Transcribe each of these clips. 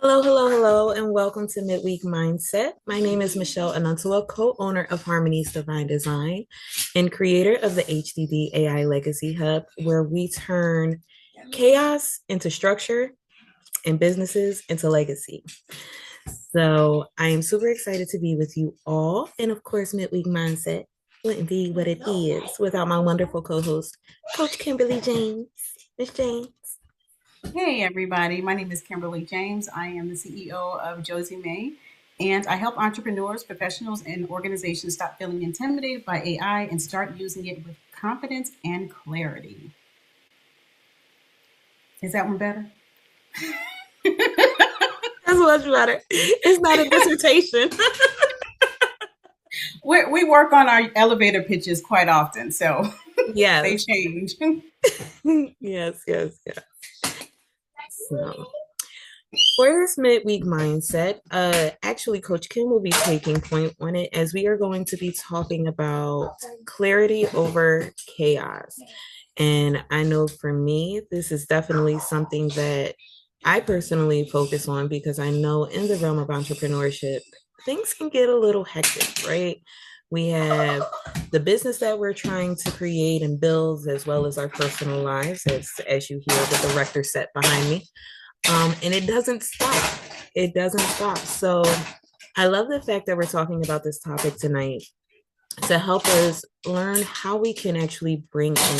Hello, hello, hello, and welcome to Midweek Mindset. My name is Michelle Anantua, co-owner of Harmony's Divine Design and creator of the HDD AI Legacy Hub, where we turn chaos into structure and businesses into legacy. So I am super excited to be with you all. And of course, Midweek Mindset wouldn't be what it is without my wonderful co-host, Coach Kimberly James. Miss James. Hey, everybody. My name is Kimberly James. I am the CEO of Josie May, and I help entrepreneurs, professionals, and organizations stop feeling intimidated by AI and start using it with confidence and clarity. Is that one better? That's much better. It's not a dissertation. We work on our elevator pitches quite often, so they Yes. change. Yes, yes, yes. So for this midweek mindset, actually, Coach Kim will be taking point on it as we are going to be talking about clarity over chaos. And I know for me, this is definitely something that I personally focus on because I know in the realm of entrepreneurship, things can get a little hectic, right? We have the business that we're trying to create and build, as well as our personal lives, as you hear with the rector set behind me. And it doesn't stop. It doesn't stop. So I love the fact that we're talking about this topic tonight to help us learn how we can actually bring in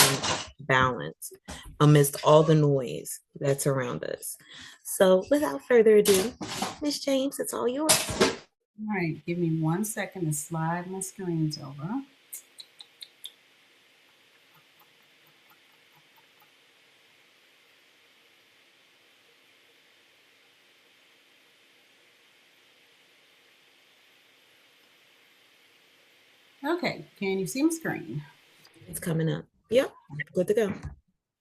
balance amidst all the noise that's around us. So without further ado, Miss James, it's all yours. All right, give me 1 second to slide my screens over. Okay, can you see my screen? It's coming up. Yep, good to go.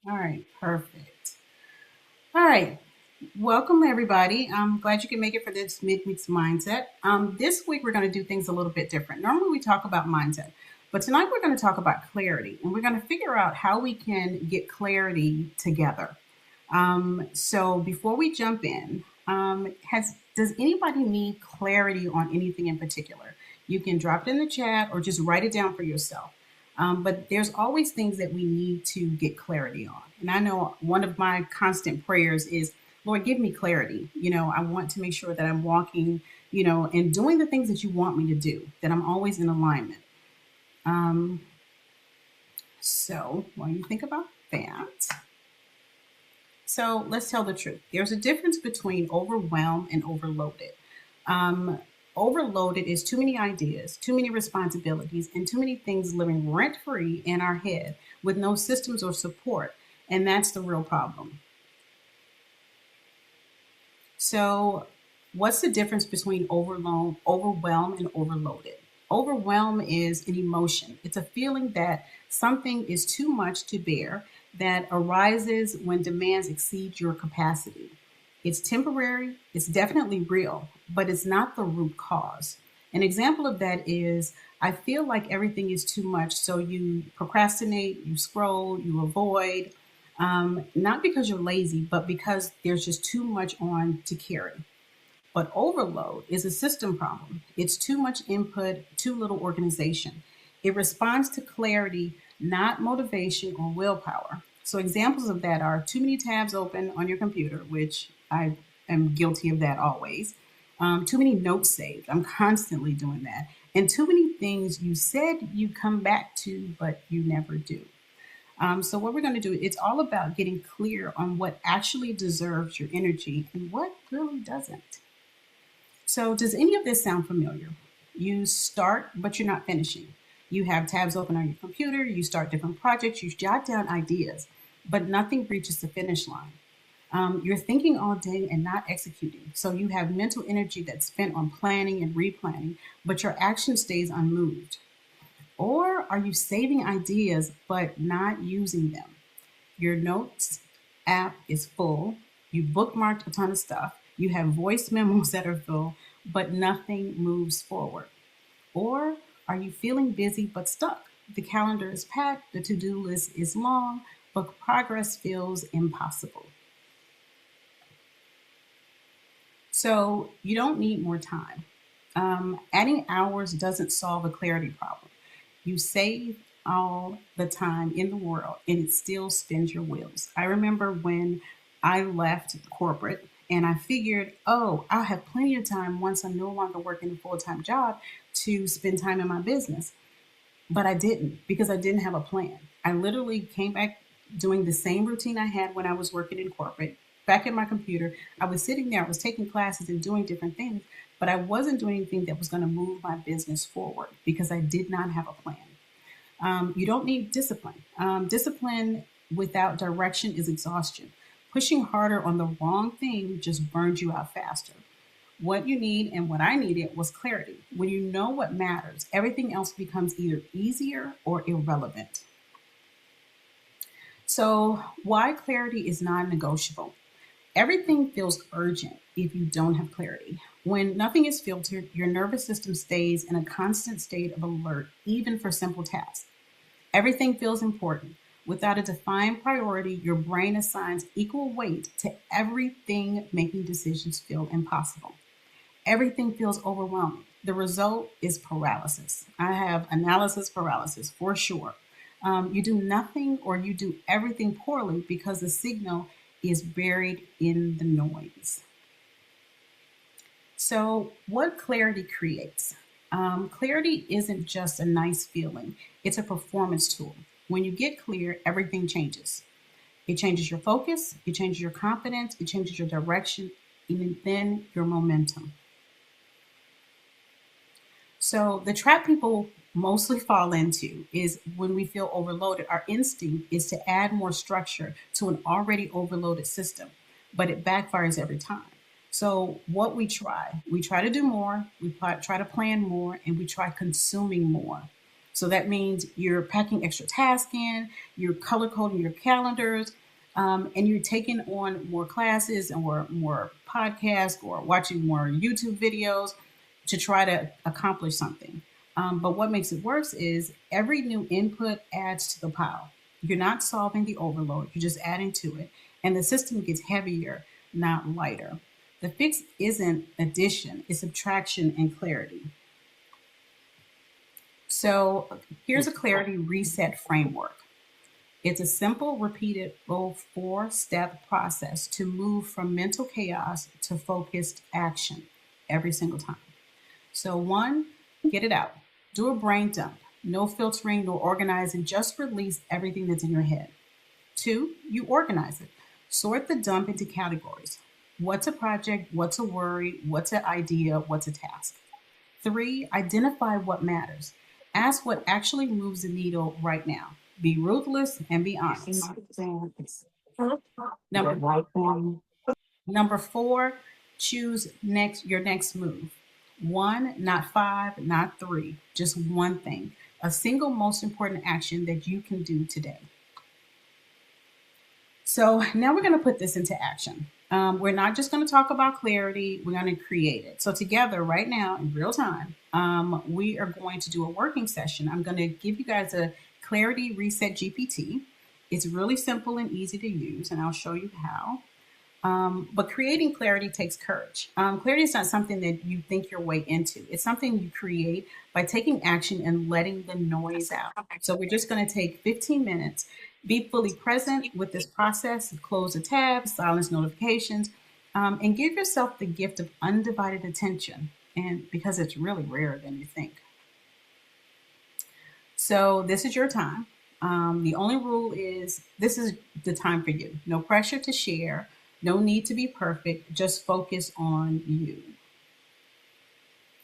All right, perfect. All right. Welcome, everybody. I'm glad you can make it for this midweek's mindset. This week, we're going to do things a little bit different. Normally, we talk about mindset, but tonight, we're going to talk about clarity and we're going to figure out how we can get clarity together. So, before we jump in, does anybody need clarity on anything in particular? You can drop it in the chat or just write it down for yourself. But there's always things that we need to get clarity on. And I know one of my constant prayers is, Lord, give me clarity. I want to make sure that I'm walking, and doing the things that you want me to do, that I'm always in alignment. Um, so while you think about that, so let's tell the truth. There's a difference between overwhelmed and overloaded. Um, Overloaded is too many ideas, too many responsibilities, and too many things living rent free in our head with no systems or support. And that's the real problem. So, what's the difference between overwhelm, and overloaded? Overwhelm is an emotion. It's a feeling that something is too much to bear that arises when demands exceed your capacity. It's temporary, it's definitely real, but it's not the root cause. An example of that is I feel like everything is too much, so you procrastinate, you scroll, you avoid, not because you're lazy, but because there's just too much on to carry. But overload is a system problem. It's too much input, too little organization. It responds to clarity, not motivation or willpower. So, examples of that are too many tabs open on your computer, which I am guilty of that always. Too many notes saved. I'm constantly doing that. And too many things you said you come back to, but you never do. So what we're going to do, it's all about getting clear on what actually deserves your energy and what really doesn't. So does any of this sound familiar? You start, but you're not finishing. You have tabs open on your computer, you start different projects, you jot down ideas, but nothing reaches the finish line. You're thinking all day and not executing. So you have mental energy that's spent on planning and replanning, but your action stays unmoved. Or are you saving ideas but not using them? Your notes app is full. You bookmarked a ton of stuff. You have voice memos that are full, but nothing moves forward. Or are you feeling busy but stuck? The calendar is packed, the to do list is long, but progress feels impossible. So you don't need more time. Adding hours doesn't solve a clarity problem. You save all the time in the world and it still spins your wheels. I remember when I left corporate and I figured, oh, I'll have plenty of time once I'm no longer working a full time job to spend time in my business. But I didn't because I didn't have a plan. I literally came back doing the same routine I had when I was working in corporate, back at my computer. I was sitting there, I was taking classes and doing different things, but I wasn't doing anything that was going to move my business forward because I did not have a plan. You don't need discipline. Discipline without direction is exhaustion. Pushing harder on the wrong thing just burns you out faster. What you need and what I needed was clarity. When you know what matters, everything else becomes either easier or irrelevant. So, why clarity is non negotiable? Everything feels urgent if you don't have clarity. When nothing is filtered, your nervous system stays in a constant state of alert, even for simple tasks. Everything feels important. Without a defined priority, your brain assigns equal weight to everything, making decisions feel impossible. Everything feels overwhelming. The result is paralysis. I have analysis paralysis for sure. You do nothing or you do everything poorly because the signal is buried in the noise. So, what clarity creates? Clarity isn't just a nice feeling, it's a performance tool. When you get clear, everything changes. It changes your focus, it changes your confidence, it changes your direction, even then your momentum. So the trap people mostly fall into is when we feel overloaded, our instinct is to add more structure to an already overloaded system, but it backfires every time. So what we try to do more, try to plan more, and we try consuming more. So that means you're packing extra tasks in, you're color coding your calendars, and you're taking on more classes or more podcasts or watching more YouTube videos to try to accomplish something. But what makes it worse is every new input adds to the pile. You're not solving the overload, you're just adding to it. And the system gets heavier, not lighter. The fix isn't addition, it's subtraction and clarity. So here's a clarity reset framework. It's a simple, repeatable 4-step process to move from mental chaos to focused action every single time. So, one, get it out. Do a brain dump. No filtering, no organizing, just release everything that's in your head. Two, you organize it. Sort the dump into categories. What's a project? What's a worry? What's an idea? What's a task? Three, identify what matters. Ask what actually moves the needle right now. Be ruthless and be honest. Number Number four, choose your next move. One, not five, not three, just one thing. A single most important action that you can do today. So now we're going to put this into action. We're not just going to talk about clarity, we're going to create it. So, together, right now, in real time, we are going to do a working session. I'm going to give you guys a clarity reset GPT. It's really simple and easy to use, and I'll show you how. But creating clarity takes courage. Clarity is not something that you think your way into. It's something you create by taking action and letting the noise out. So we're just going to take 15 minutes, be fully present with this process, close the tabs, silence notifications, and give yourself the gift of undivided attention. And because it's really rarer than you think. So this is your time. The only rule is this is the time for you. No pressure to share, no need to be perfect, just focus on you.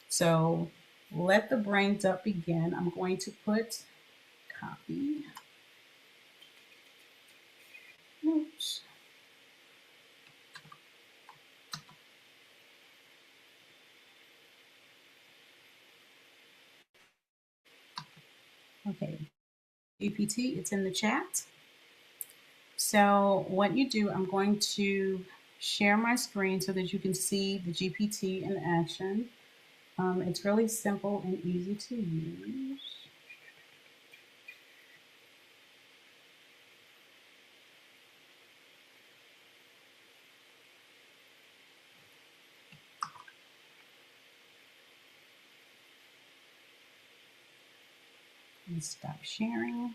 So let the brain dump begin. I'm going to put copy. Oops. Okay, GPT, it's in the chat. So what you do, I'm going to share my screen so that you can see the GPT in action. It's really simple and easy to use. Let's stop sharing.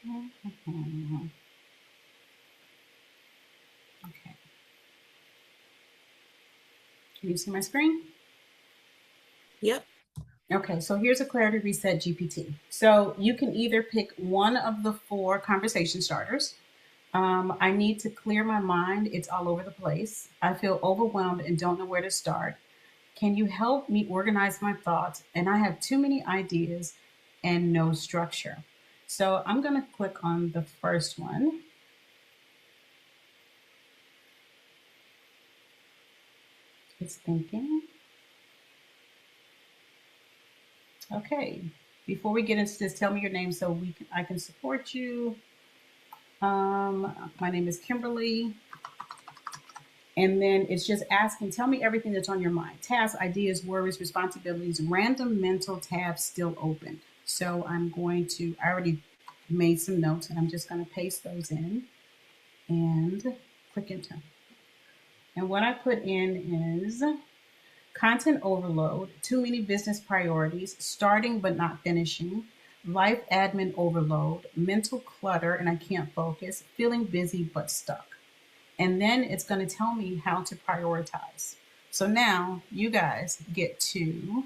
Mhm. Okay. Can you see my screen? Yep. Okay, so here's a clarity reset GPT. So you can either pick one of the four conversation starters. I need to clear my mind. It's all over the place. I feel overwhelmed and don't know where to start. Can you help me organize my thoughts? And I have too many ideas and no structure. So I'm going to click on the first one. It's thinking. Okay. Before we get into this, tell me your name so I can support you. My name is Kimberly. And then it's just asking, tell me everything that's on your mind. Tasks, ideas, worries, responsibilities, random mental tabs still open. So I already made some notes and I'm just going to paste those in and click enter. And what I put in is content overload, too many business priorities, starting but not finishing, life admin overload, mental clutter, and I can't focus, feeling busy but stuck. And then it's going to tell me how to prioritize. So now you guys get to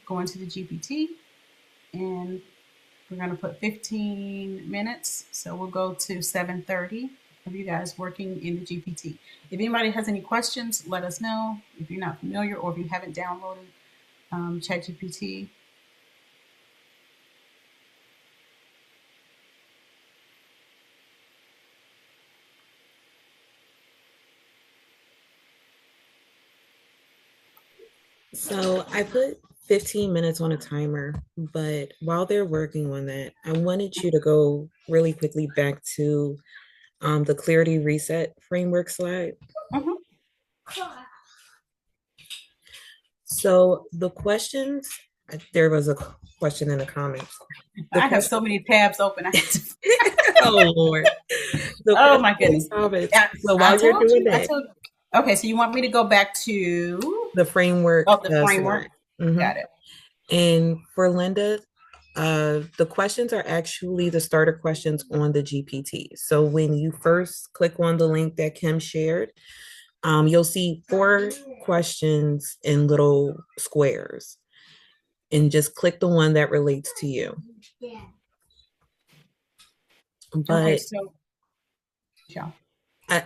go into the GPT and we're going to put 15 minutes. So we'll go to 7:30 of you guys working in the GPT. If anybody has any questions, let us know. If you're not familiar or if you haven't downloaded ChatGPT. So I put 15 minutes on a timer, but while they're working on that, I wanted you to go really quickly back to the clarity reset framework slide. Mhm. So the questions, there was a question in the comments. The I have question, so many tabs open. I have to, oh Lord, the oh question my in the goodness. comments. I, So I while you're told doing you. I that, told. Okay, so you want me to go back to the framework the framework? slide. Mhm. Got it. And for Linda, the questions are actually the starter questions on the GPT. So when you first click on the link that Kim shared, you'll see four questions in little squares, and just click the one that relates to you. Okay, But so yeah. I,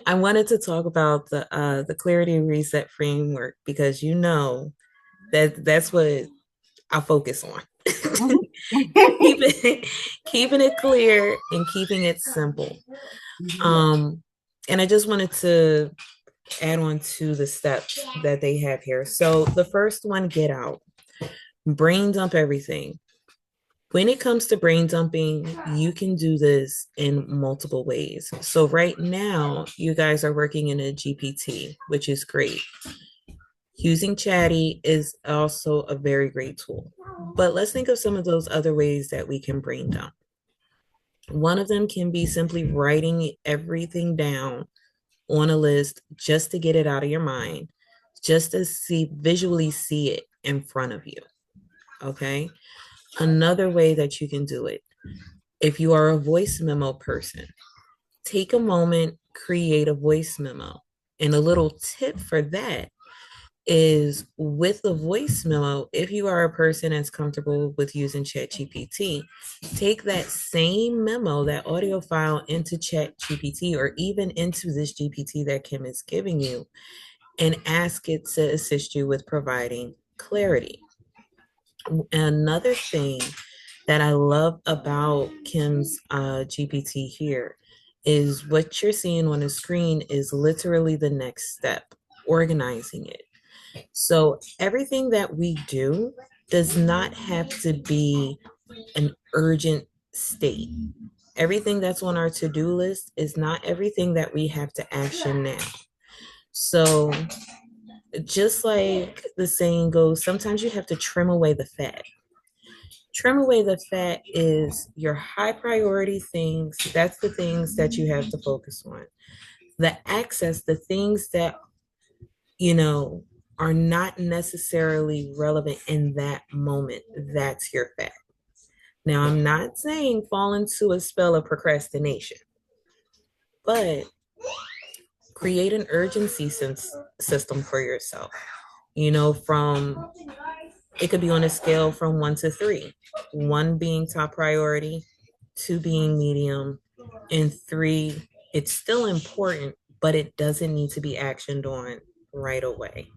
I wanted to talk about the clarity reset framework because you know that that's what I focus on. Mhm. keeping keeping it clear and keeping it simple. Mhm. Um, and I just wanted to add on to the steps that they have here. So the first one, get out, brain dump everything. When it comes to brain dumping, you can do this in multiple ways. So right now, you guys are working in a GPT, which is great. Using Chatty is also a very great tool. But let's think of some of those other ways that we can brain dump. One of them can be simply writing everything down on a list just to get it out of your mind, just to visually see it in front of you. Okay. Another way that you can do it, if you are a voice memo person, take a moment, create a voice memo. And a little tip for that is with the voice memo, if you are a person that's comfortable with using ChatGPT, take that same memo, that audio file into ChatGPT or even into this GPT that Kim is giving you and ask it to assist you with providing clarity. Another thing that I love about Kim's GPT here is what you're seeing on the screen is literally the next step, organizing it. So everything that we do does not have to be an urgent state. Everything that's on our to-do list is not everything that we have to action now. So just like the saying goes, sometimes you have to trim away the fat. Trim away the fat is your high priority things. That's the things that you have to focus on. The access, the things that, you know, are not necessarily relevant in that moment, that's your fat. Now, I'm not saying fall into a spell of procrastination, but create an urgency system for yourself. From it could be on a scale from 1 to 3, one being top priority, two being medium, and three, it's still important, but it doesn't need to be actioned on right away.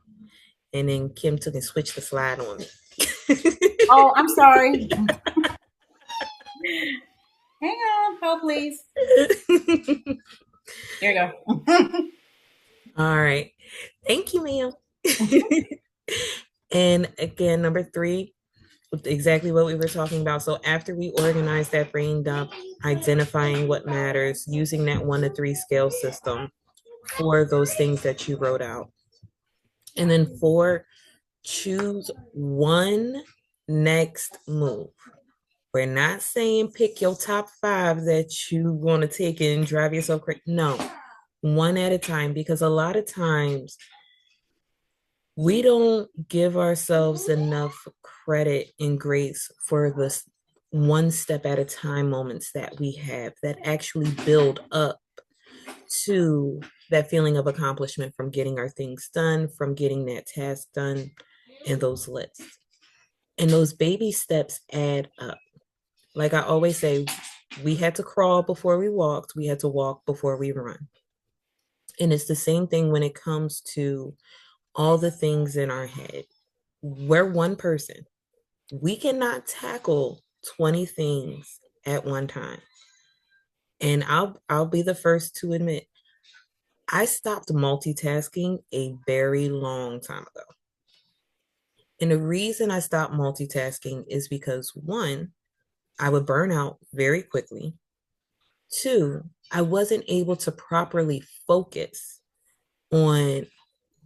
And then Kim took and switched the slide on me. Oh, I'm sorry. Hang on, hold please. There you go. All right. Thank you, ma'am. And again, number 3, exactly what we were talking about. So after we organize that brain dump, identifying what matters, using that 1 to 3 scale system for those things that you wrote out. And then 4, choose one next move. We're not saying pick your top 5 that you want to take and drive yourself crazy. No, one at a time, because a lot of times we don't give ourselves enough credit and grace for the one step at a time moments that we have that actually build up to that feeling of accomplishment from getting our things done, from getting that task done, and those lists. And those baby steps add up. Like I always say, we had to crawl before we walked, we had to walk before we run. And it's the same thing when it comes to all the things in our head. We're one person. We cannot tackle 20 things at one time. And I'll be the first to admit I stopped multitasking a very long time ago. And the reason I stopped multitasking is because one, I would burn out very quickly. Two, I wasn't able to properly focus on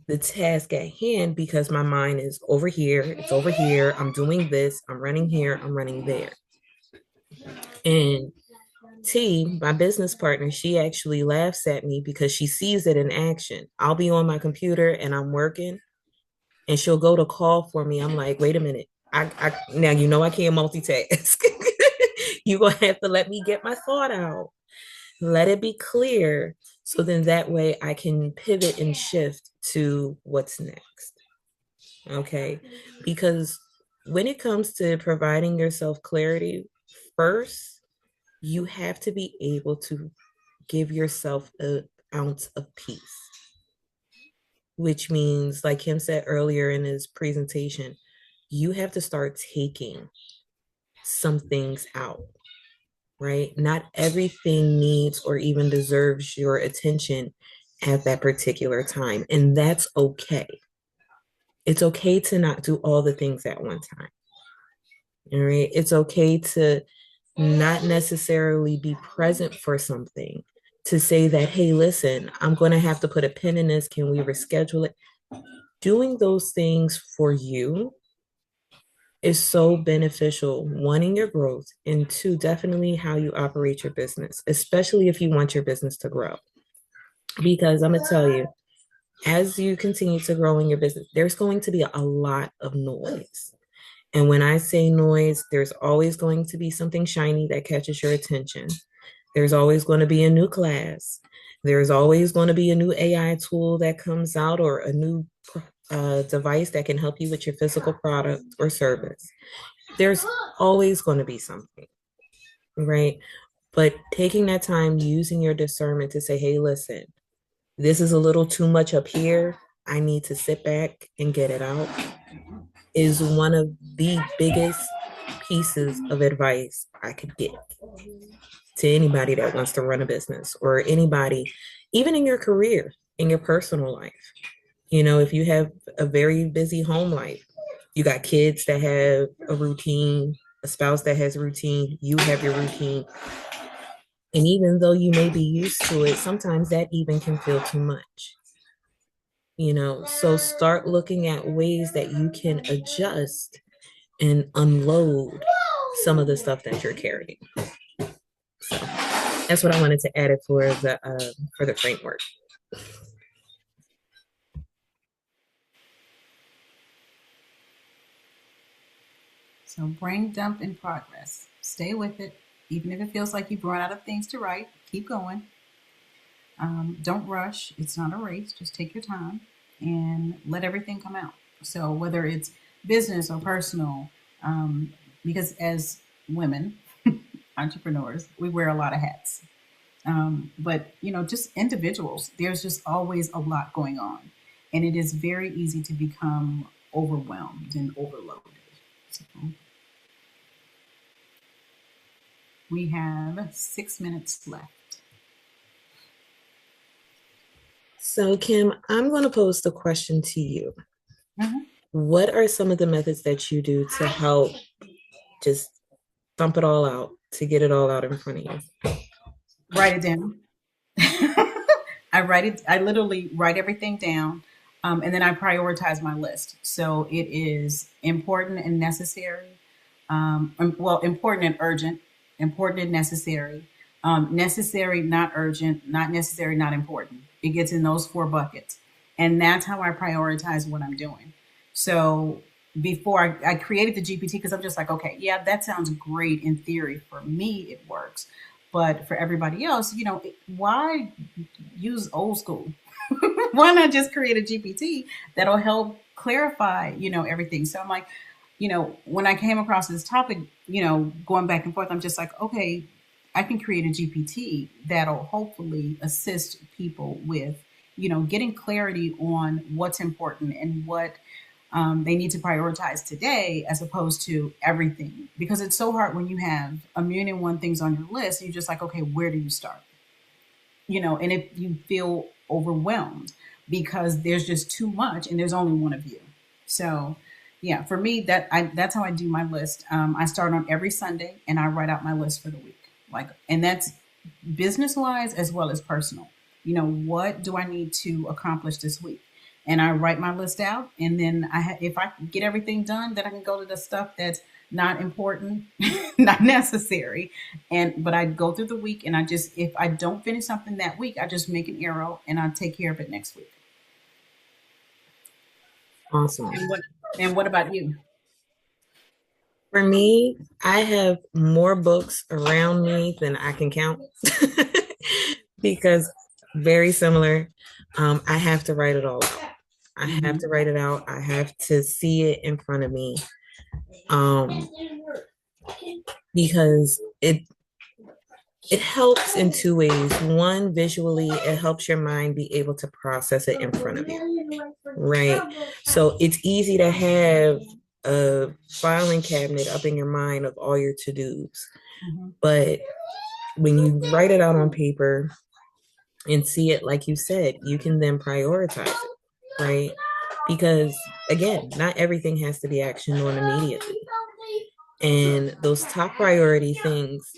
the task at hand because my mind is over here, it's over here, I'm doing this, I'm running here, I'm running there. And T, my business partner, she actually laughs at me because she sees it in action. I'll be on my computer and I'm working, and she'll go to call for me. I'm like, wait a minute. I now I can't multitask. You're gonna have to let me get my thought out. Let it be clear. So then that way I can pivot and shift to what's next. Okay. Because when it comes to providing yourself clarity, first, you have to be able to give yourself an ounce of peace, which means, like Kim said earlier in his presentation, you have to start taking some things out, right? Not everything needs or even deserves your attention at that particular time. And that's okay. It's okay to not do all the things at one time. All right. It's okay to not necessarily be present for something, to say that, hey, listen, I'm going to have to put a pin in this. Can we reschedule it? Doing those things for you is so beneficial, one, in your growth, and two, definitely how you operate your business, especially if you want your business to grow. Because I'm going to tell you, as you continue to grow in your business, there's going to be a lot of noise. And when I say noise, there's always going to be something shiny that catches your attention. There's always going to be a new class. There's always going to be a new AI tool that comes out, or a new device that can help you with your physical product or service. There's always going to be something, right? But taking that time, using your discernment to say, hey, listen, this is a little too much up here. I need to sit back and get it out, is one of the biggest pieces of advice I could give to anybody that wants to run a business, or anybody, even in your career, in your personal life. If you have a very busy home life, you got kids that have a routine, a spouse that has a routine, you have your routine. And even though you may be used to it, sometimes that even can feel too much. So start looking at ways that you can adjust and unload some of the stuff that you're carrying. So that's what I wanted to add it for the framework. So brain dump in progress. Stay with it. Even if it feels like you've run out of things to write, keep going. Don't rush. It's not a race. Just take your time and let everything come out. So whether it's business or personal, because as women, entrepreneurs, we wear a lot of hats. But just individuals, there's just always a lot going on, and it is very easy to become overwhelmed and overloaded. So we have 6 minutes left. So, Kim, I'm going to pose the question to you. Mhm. What are some of the methods that you do to help just dump it all out, to get it all out in front of you? Write it down. I write it. I literally write everything down, and then I prioritize my list. So it is important and necessary. Well, important and urgent, important and necessary, necessary, not urgent, not necessary, not important. It gets in those four buckets, and that's how I prioritize what I'm doing. So before I created the GPT, because I'm just like, okay, yeah, that sounds great in theory. For me, it works. But for everybody else, why use old school? Why not just create a GPT that'll help clarify, everything? So I'm like, when I came across this topic, going back and forth, I'm just like, okay, I can create a GPT that'll hopefully assist people with, getting clarity on what's important and what they need to prioritize today as opposed to everything. Because it's so hard when you have a million and one things on your list, you're just like, okay, where do you start? And if you feel overwhelmed because there's just too much and there's only one of you. So yeah, for me, that's how I do my list. I start on every Sunday and I write out my list for the week. And that's business wise as well as personal. What do I need to accomplish this week? And I write my list out, and then if I get everything done, then I can go to the stuff that's not important, not necessary. But I go through the week, and if I don't finish something that week, I just make an arrow and I take care of it next week. Awesome. And what about you? For me, I have more books around me than I can count because very similar. I have to write it all out. I have Hmm. to write it out. I have to see it in front of me. Um, because it helps in two ways. One, visually, it helps your mind be able to process it in front of you. Right. So it's easy to have a filing cabinet up in your mind of all your to-dos. Hmm. But when you write it out on paper and see it, like you said, you can then prioritize it, right? Because again, not everything has to be actioned on immediately. And those top priority things,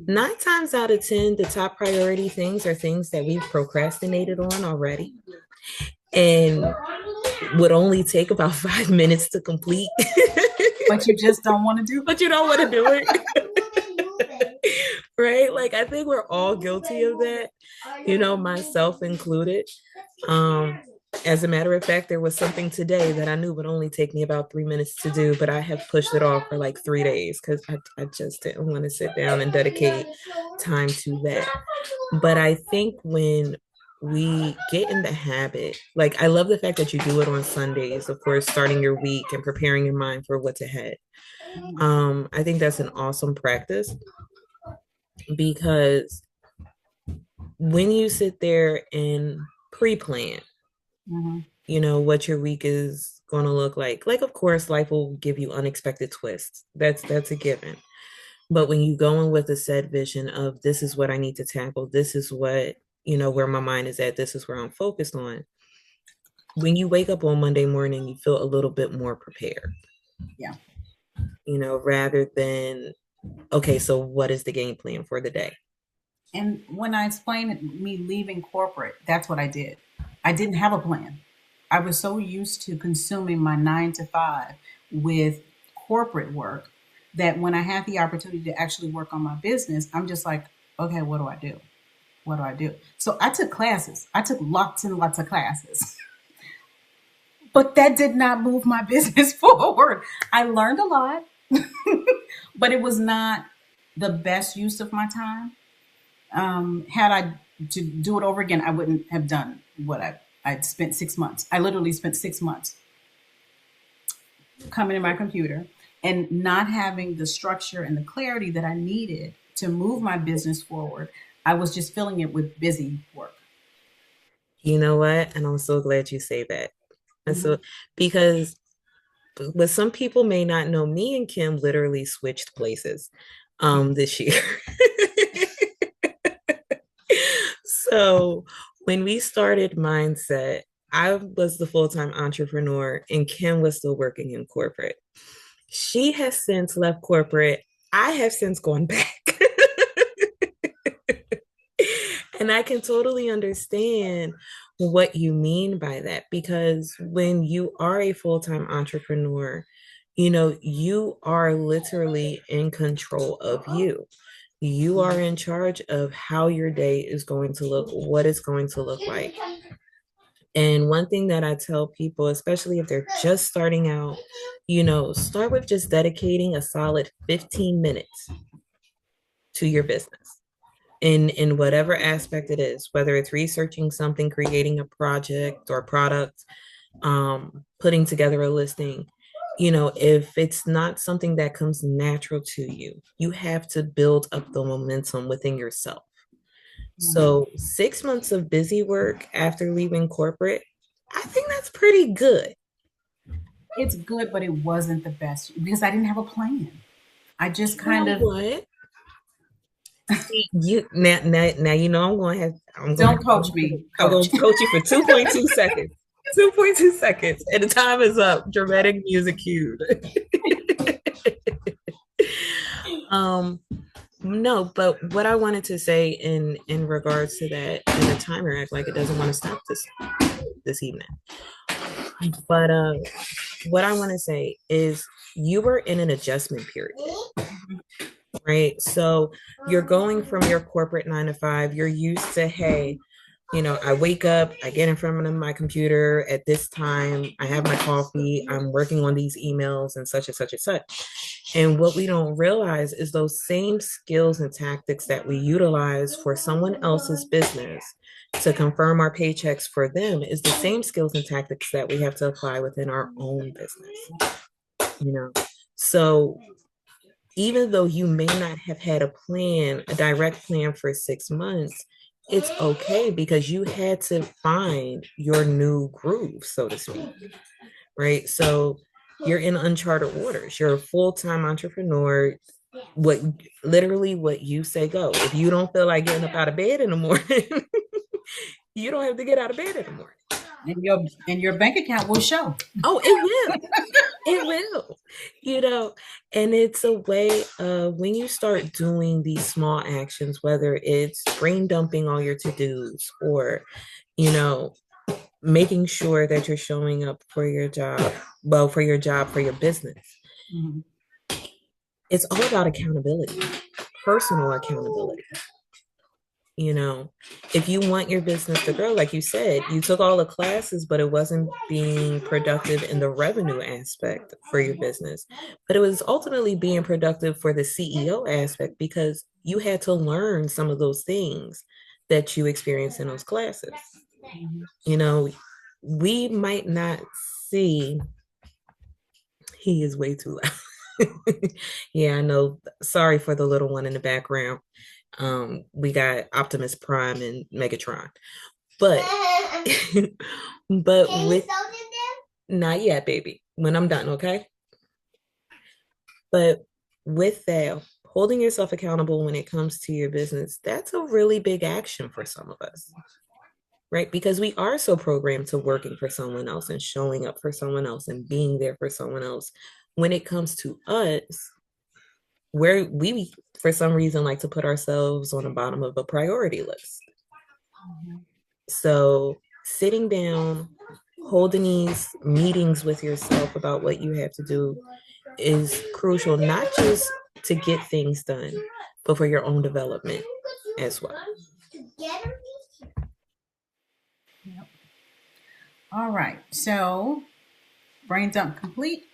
9 times out of 10, the top priority things are things that we've procrastinated on already and would only take about 5 minutes to complete. But you just don't want to do But you don't want to do it. Right? Like, I think we're all guilty of that, myself included. Um, as a matter of fact, there was something today that I knew would only take me about 3 minutes to do, but I have pushed it off for like 3 days because I just didn't want to sit down and dedicate time to that. But I think when we get in the habit, like I love the fact that you do it on Sundays, of course, starting your week and preparing your mind for what's ahead. I think that's an awesome practice because when you sit there and pre-plan, hmm what your week is going to look like of course life will give you unexpected twists. That's a given. But when you go in with a set vision of this is what I need to tackle, this is what, where my mind is at, this is where I'm focused on, when you wake up on Monday morning, you feel a little bit more prepared, Yeah. rather than, okay, so what is the game plan for the day? And when I explained me leaving corporate, that's what I did. I didn't have a plan. I was so used to consuming my 9 to 5 with corporate work that when I had the opportunity to actually work on my business, I'm just like, okay, what do I do? What do I do? So I took classes. I took lots and lots of classes, but that did not move my business forward. I learned a lot, but it was not the best use of my time. Had I to do it over again, I wouldn't have done what I'd spent 6 months. I literally spent 6 months coming to my computer and not having the structure and the clarity that I needed to move my business forward. I was just filling it with busy work. You know what? And I'm so glad you say that. And Mm-hmm. so, because what some people may not know, me and Kim literally switched places this year. So when we started Mindset, I was the full-time entrepreneur and Kim was still working in corporate. She has since left corporate. I have since gone back. And I can totally understand what you mean by that because when you are a full-time entrepreneur, you are literally in control of you. You are in charge of how your day is going to look, what it's going to look like. And one thing that I tell people, especially if they're just starting out, start with just dedicating a solid 15 minutes to your business in whatever aspect it is, whether it's researching something, creating a project or product, putting together a listing. If it's not something that comes natural to you, you have to build up the momentum within yourself. Mm-hmm. So 6 months of busy work after leaving corporate, I think that's pretty good. It's good, but it wasn't the best because I didn't have a plan. I just You kind know of what? See, you now I'm going to don't coach me, I'm going coach. to coach you for 2.2 seconds. 2.2 seconds, and the time is up. Dramatic music cued. um, no, but what I wanted to say in regards to that, and the timer act like it doesn't want to stop this evening. But what I want to say is you were in an adjustment period, right? So you're going from your corporate 9 to 5. You're used to, hey, I wake up, I get in front of my computer at this time, I have my coffee, I'm working on these emails and such and such and such. And what we don't realize is those same skills and tactics that we utilize for someone else's business to confirm our paychecks for them is the same skills and tactics that we have to apply within our own business, you know. So even though you may not have had a direct plan for 6 months, it's okay because you had to find your new groove, so to speak, right? So you're in uncharted waters. You're a full-time entrepreneur. What literally what you say go. If you don't feel like getting up out of bed in the morning, you don't have to get out of bed in the morning. And your bank account will show. Oh, it will. It will, you know, and it's a way of when you start doing these small actions, whether it's brain dumping all your to-dos or, you know, making sure that you're showing up for your job, for your business. Mm-hmm. It's all about accountability, personal accountability. you know if you want your business to grow, like you said, you took all the classes but it wasn't being productive in the revenue aspect for your business, but it was ultimately being productive for the CEO aspect because you had to learn some of those things that you experienced in those classes. Mm-hmm. you know we might not see. He is way too loud. Yeah, I know. Sorry for the little one in the background. We got Optimus Prime and Megatron, but but with not yet, baby. When I'm done, okay. But with that, holding yourself accountable when it comes to your business, that's a really big action for some of us, right? Because we are so programmed to working for someone else and showing up for someone else and being there for someone else. When it comes to us, where we for some reason like to put ourselves on the bottom of a priority list. So sitting down, holding these meetings with yourself about what you have to do is crucial, not just to get things done, but for your own development as well. Yep. All right. So brain dump complete.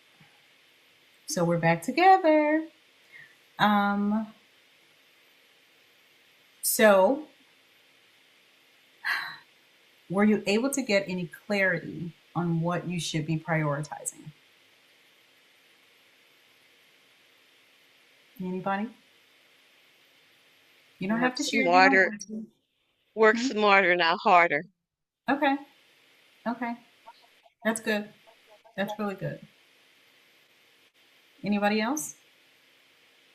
So we're back together. Um, so were you able to get any clarity on what you should be prioritizing? Anybody? You don't have Work to share if you don't smarter, want to. work Hmm? smarter, not harder. Okay. Okay. That's good. That's really good. Anybody else?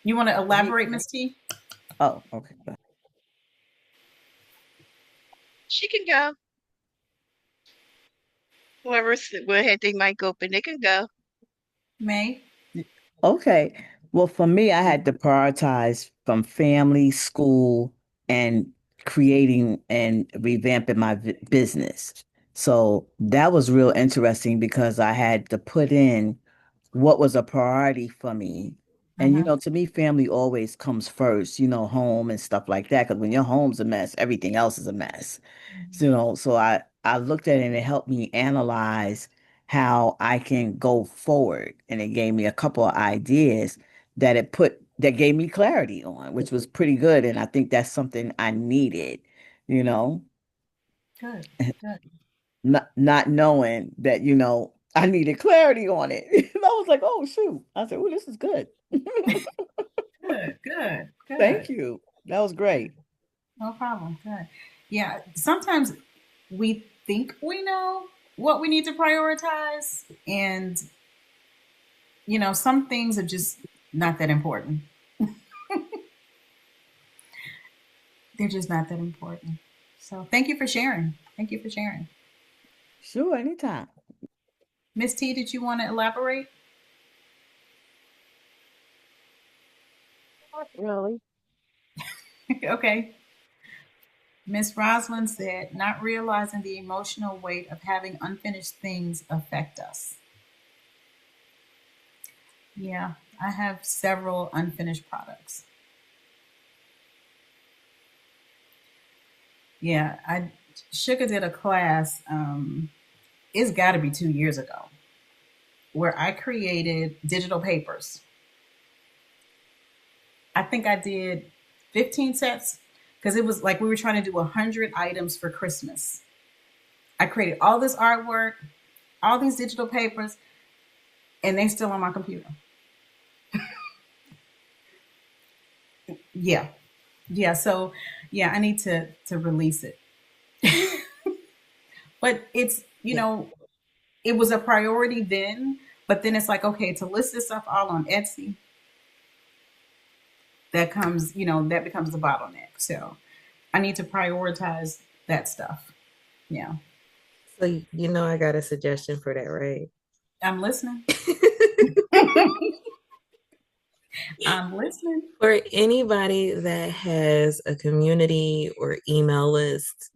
You want to Ye- elaborate, Miss T? Oh, okay. She can go. Whoever had their mic open, they can go. May? Okay. Well, for me, I had to prioritize from family, school, and creating and revamping my business. So that was real interesting because I had to put in what was a priority for me. And, Mm-hmm. to me, family always comes first, home and stuff like that. Because when your home's a mess, everything else is a mess. So I looked at it and it helped me analyze how I can go forward. And it gave me a couple of ideas that gave me clarity on, which was pretty good. And I think that's something I needed, you know, Good. Good. not knowing that, I needed clarity on it. I was like, oh shoot. I said, oh, this is good. Good. Good. Thank Good. you. That was great. No problem. Good. Yeah. Sometimes we think we know what we need to prioritize, and some things are just not that important. They're just not that important. So thank you for sharing. Thank you for sharing. Sure, anytime. Miss T, did you want to elaborate? Not really. Okay. Miss Roslyn said, not realizing the emotional weight of having unfinished things affect us. Yeah, I have several unfinished products. Yeah, I Sugar did a class. It's got to be 2 years ago, where I created digital papers. I think I did 15 sets because it was like we were trying to do 100 items for Christmas. I created all this artwork, all these digital papers, and they still on my computer. Yeah, yeah. So yeah, I need to release it. But it's Yeah. it was a priority then, but then it's like, okay, to list this stuff all on Etsy, that becomes the bottleneck. So I need to prioritize that stuff. Yeah. So, I got a suggestion for that, right? I'm listening. I'm listening. For anybody that has a community or email list,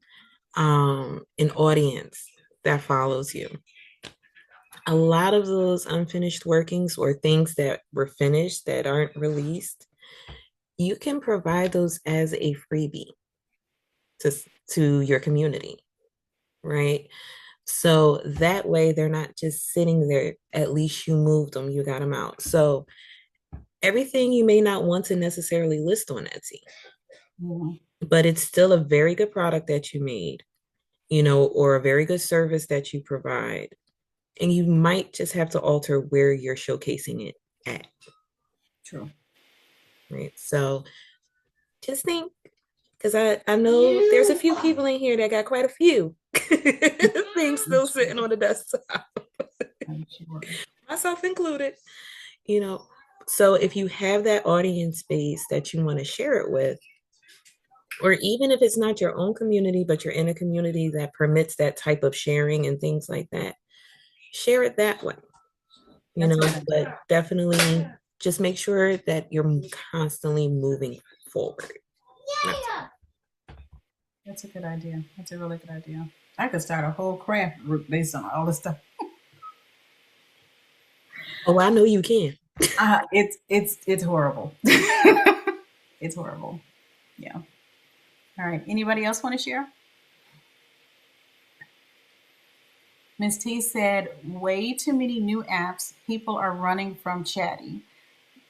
an audience that follows you, a lot of those unfinished workings or things that were finished that aren't released, you can provide those as a freebie to to your community, right? So that way they're not just sitting there. At least you moved them, you got them out. So everything you may not want to necessarily list on Etsy, Mhm. but it's still a very good product that you made, or a very good service that you provide. And you might just have to alter where you're showcasing it at, True. right? So just think, because I know there's a few people in here that got quite a few things I'm still sure. sitting on the desktop, I'm sure. myself included, you know. So if you have that audience base that you want to share it with, or even if it's not your own community, but you're in a community that permits that type of sharing and things like that, share it that way, That's a good idea. but definitely just make sure that you're constantly moving forward. That's a good idea. That's a really good idea. I could start a whole craft group based on all this stuff. Oh, I know you can. It's horrible. It's horrible. Yeah. All right. Anybody else want to share? Miss T said, way too many new apps. People are running from chatty,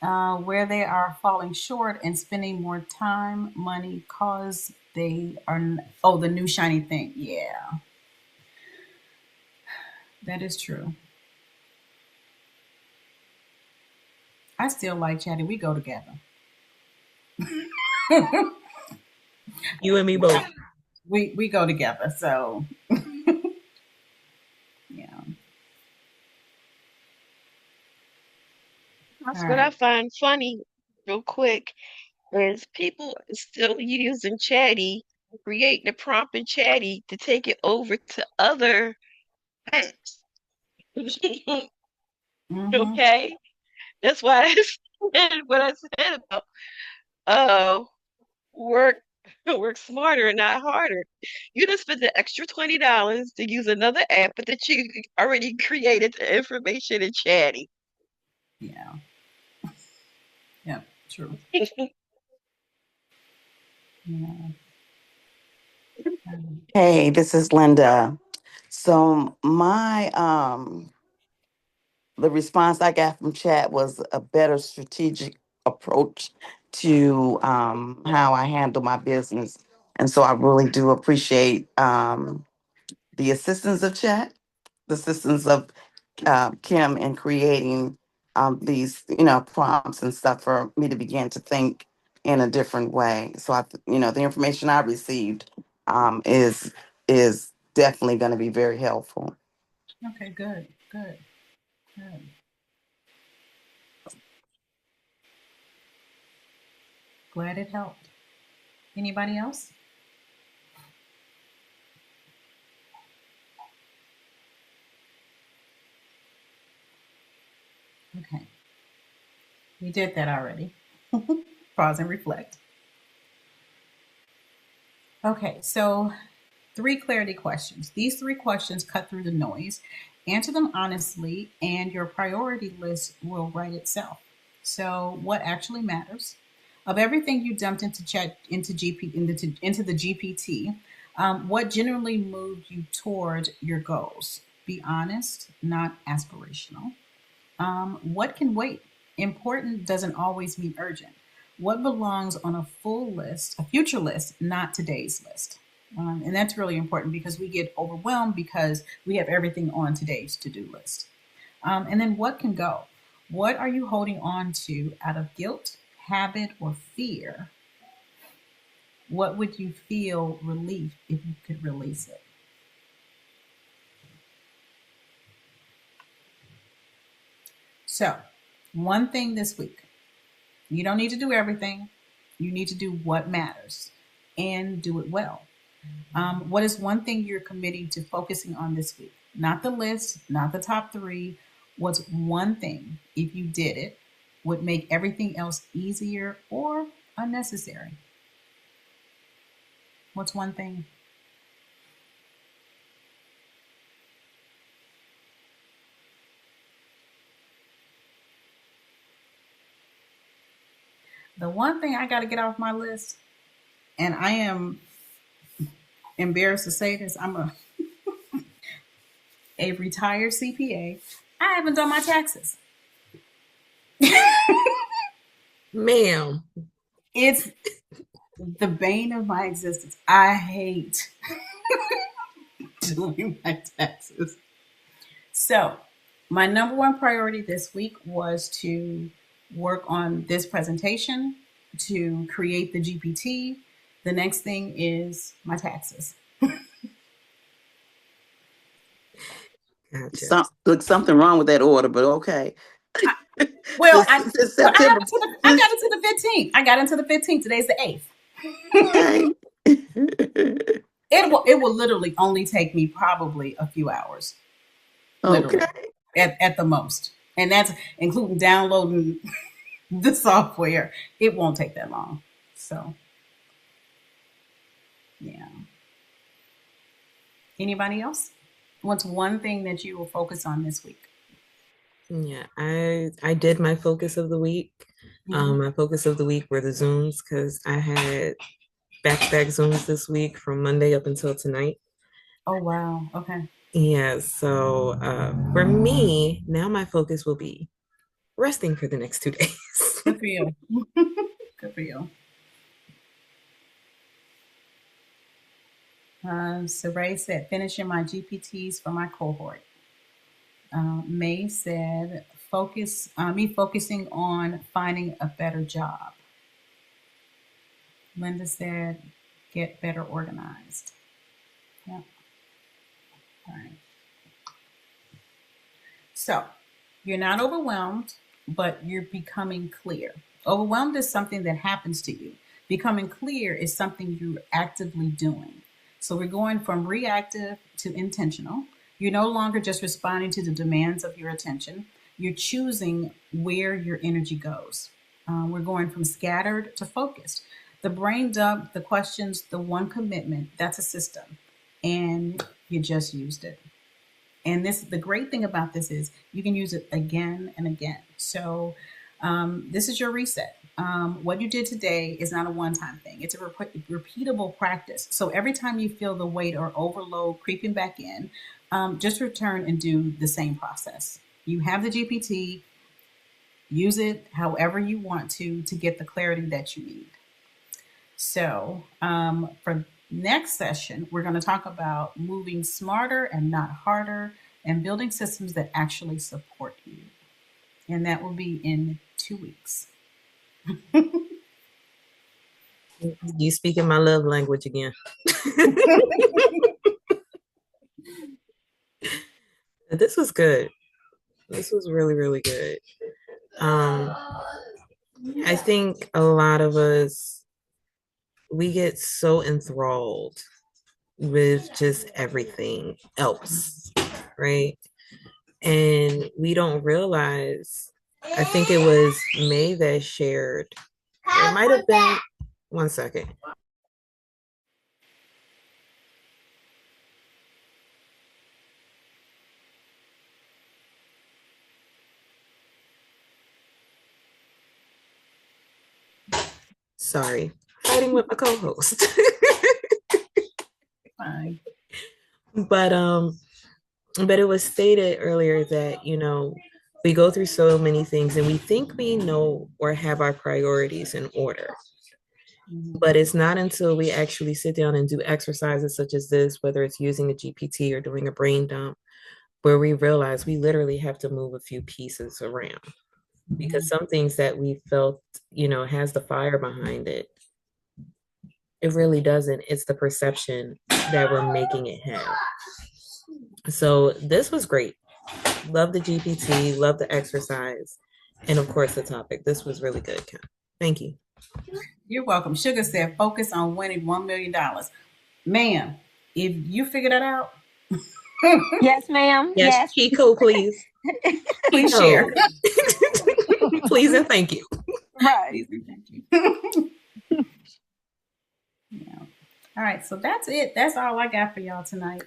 where they are falling short and spending more time, money, cause they are, oh, the new shiny thing. Yeah, that is true. I still like chatty. We go together. You and me both. We go together. So, yeah. All That's what I right. find funny, real quick, is people still using Chatty, creating a prompt in Chatty to take it over to other apps. Mm-hmm. Okay? That's why I said what I said about uh work work smarter and not harder. You just spent the extra $20 to use another app, but that you already created the information in Chatty. Yeah. Yeah. True. Yeah. Um, Hey, this is Linda. So my the response I got from chat was a better strategic approach to how I handle my business. And so I really do appreciate the assistance of chat, the assistance of Kim in creating these, prompts and stuff for me to begin to think in a different way. So the information I received is definitely going to be very helpful. okay. Good. Good. Good. Glad it helped. Anybody else? Okay. We did that already. Pause and reflect. Okay. So, three clarity questions. These three questions cut through the noise. Answer them honestly, and your priority list will write itself. So, what actually matters? Of everything you dumped into chat into into the GPT, what generally moved you toward your goals? Be honest, not aspirational. What can wait? Important doesn't always mean urgent. What belongs on a full list, a future list, not today's list? And that's really important because we get overwhelmed because we have everything on today's to do list. And then what can go? What are you holding on to out of guilt, habit, or fear? What would you feel relief if you could release it? So, one thing this week, you don't need to do everything. You need to do what matters and do it well. What is one thing you're committing to focusing on this week? Not the list, not the top three. What's one thing, if you did it, would make everything else easier or unnecessary? What's one thing? The one thing I got to get off my list, and I am embarrassed to say this, a retired CPA. I haven't done my taxes. Ma'am. It's the bane of my existence. I hate doing my taxes. So, my number one priority this week was to work on this presentation, to create the GPT. The next thing is my taxes. Gotcha. Look, something wrong with that order, but okay. I, well, Since well, September, I got since into the 15th. I got into the 15th. Today's the 8th. okay. It will literally only take me probably a few hours, Okay. literally, at the most. And that's including downloading the software. It won't take that long. So, yeah. Anybody else? What's one thing that you will focus on this week? Yeah, I did my focus of the week. Mm-hmm. My focus of the week were the Zooms because I had back-to-back Zooms this week from Monday up until tonight. Oh, wow. Okay. Yeah, so for me, now my focus will be resting for the next 2 days. Good for you. Good for you. So Ray said, finishing my GPTs for my cohort. May said, me focusing on finding a better job. Linda said, get better organized. Yeah. All right. So you're not overwhelmed, but you're becoming clear. Overwhelmed is something that happens to you. Becoming clear is something you're actively doing. So we're going from reactive to intentional. You're no longer just responding to the demands of your attention. You're choosing where your energy goes. We're going from scattered to focused. The brain dump, the questions, the one commitment, that's a system. And you just used it. And this, the great thing about this is you can use it again and again. So this is your reset. What you did today is not a one-time thing. It's a repeatable practice. So every time you feel the weight or overload creeping back in, just return and do the same process. You have the GPT, use it however you want to get the clarity that you need. So for next session, we're going to talk about moving smarter and not harder and building systems that actually support you. And that will be in 2 weeks. You speaking my love language again. This was good. This was really, really good. I think a lot of us, we get so enthralled with just everything else, right? And we don't realize, I think it was May that shared, it might have been, one second. Sorry, fighting with my co-host. Fine. But it was stated earlier that, we go through so many things and we think we know or have our priorities in order. But it's not until we actually sit down and do exercises such as this, whether it's using a GPT or doing a brain dump, where we realize we literally have to move a few pieces around. Because some things that we felt, has the fire behind it, it really doesn't. It's the perception that we're making it have. So this was great. Love the GPT, love the exercise, and of course the topic. This was really good, Kim. Thank you. You're welcome. Sugar said, focus on winning $1 million. Ma'am, if you figure that out, Yes, ma'am. Yes, Yes. Chico, please. please share. Please and thank you. Right. Please and thank you. Yeah. All right, so that's it. That's all I got for y'all tonight.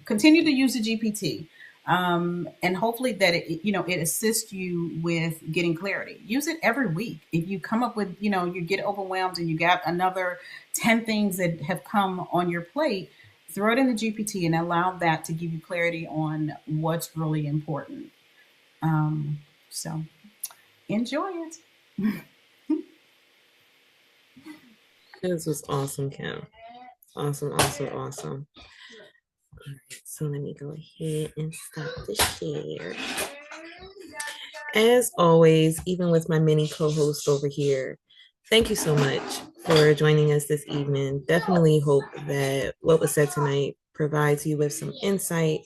Continue to use the GPT, and hopefully that it assists you with getting clarity. Use it every week. If you come up with, you get overwhelmed and you got another 10 things that have come on your plate, throw it in the GPT and allow that to give you clarity on what's really important. So enjoy it. This was awesome, Kim. Awesome, awesome, awesome. All right, so let me go ahead and stop the share. As always, even with my mini co-host over here, thank you so much for joining us this evening. Definitely hope that what was said tonight provides you with some insight,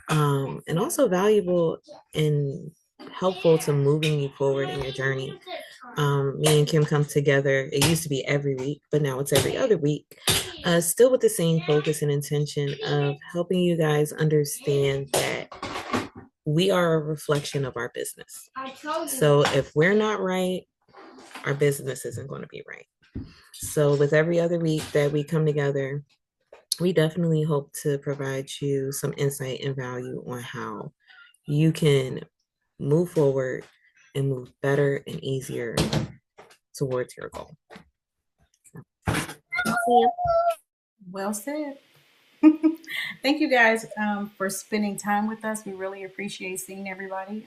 and also valuable and helpful to moving you forward in your journey. Me and Kim come together. It used to be every week, but now it's every other week. Still with the same focus and intention of helping you guys understand that we are a reflection of our business. So if we're not right, our business isn't going to be right. So with every other week that we come together, we definitely hope to provide you some insight and value on how you can move forward and move better and easier towards your goal. Yeah. Well said. Thank you guys for spending time with us. We really appreciate seeing everybody.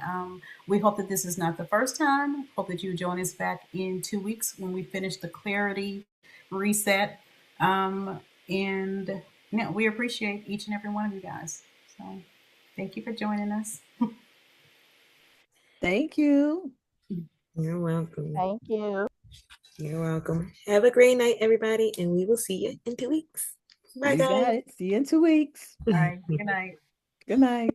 We hope that this is not the first time. Hope that you join us back in 2 weeks when we finish the clarity reset. And we appreciate each and every one of you guys. So thank you for joining us. Thank you. You're welcome. Thank you. You're welcome. Have a great night, everybody, and we will see you in 2 weeks. Bye, You got guys. it. See you in 2 weeks. All right. Good night. Good night.